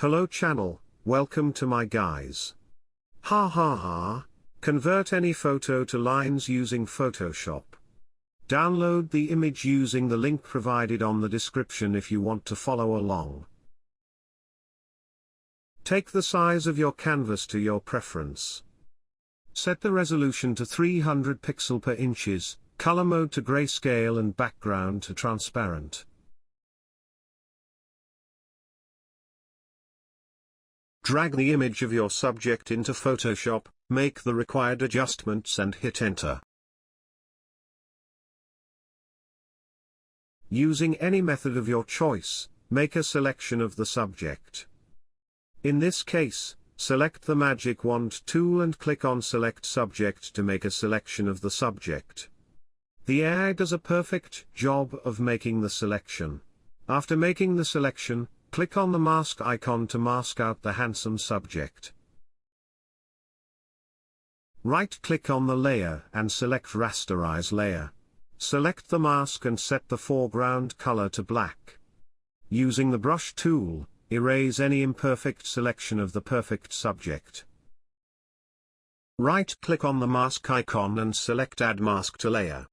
Hello channel, welcome to my guys. Ha ha ha, convert any photo to lines using Photoshop. Download the image using the link provided on the description if you want to follow along. Take the size of your canvas to your preference. Set the resolution to 300 pixel per inches, color mode to grayscale and background to transparent. Drag the image of your subject into Photoshop, make the required adjustments and hit enter. Using any method of your choice, make a selection of the subject. In this case, select the magic wand tool and click on Select Subject to make a selection of the subject. The AI does a perfect job of making the selection. After making the selection, click on the mask icon to mask out the handsome subject. Right-click on the layer and select Rasterize Layer. Select the mask and set the foreground color to black. Using the brush tool, erase any imperfect selection of the perfect subject. Right-click on the mask icon and select Add Mask to Layer.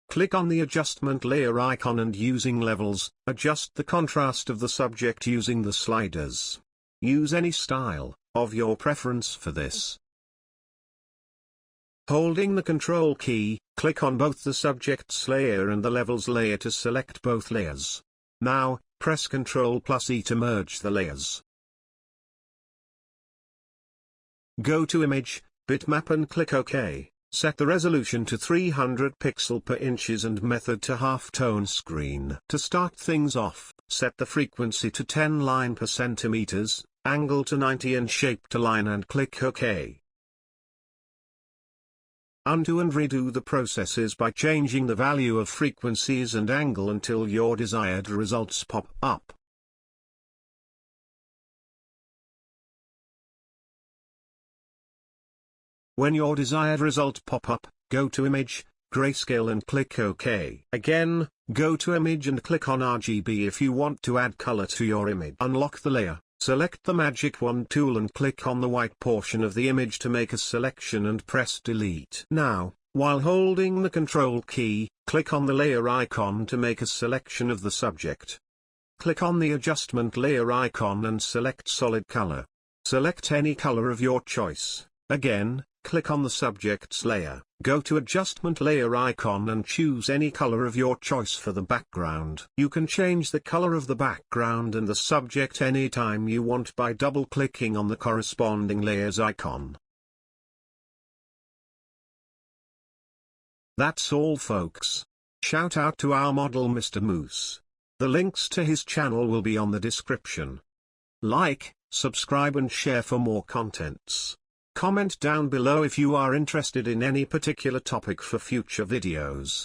Click on the adjustment layer icon and using levels, adjust the contrast of the subject using the sliders. Use any style of your preference for this. Holding the Control key, click on both the subject's layer and the levels layer to select both layers. Now, press Ctrl+E to merge the layers. Go to Image, Bitmap and click OK. Set the resolution to 300 pixel per inches and method to halftone screen. To start things off, set the frequency to 10 line per centimeters, angle to 90 and shape to line and click OK. Undo and redo the processes by changing the value of frequencies and angle until your desired results pop up. When your desired result pop up, go to Image, Grayscale and click OK. Again, go to Image and click on RGB if you want to add color to your image. Unlock the layer, select the magic wand tool and click on the white portion of the image to make a selection and press Delete. Now, while holding the Control key, click on the layer icon to make a selection of the subject. Click on the adjustment layer icon and select Solid Color. Select any color of your choice. Again, click on the subject's layer, go to adjustment layer icon and choose any color of your choice for the background. You can change the color of the background and the subject anytime you want by double-clicking on the corresponding layers icon. That's all folks. Shout out to our model Mr. Moose. The links to his channel will be on the description. Like, subscribe and share for more contents. Comment down below if you are interested in any particular topic for future videos.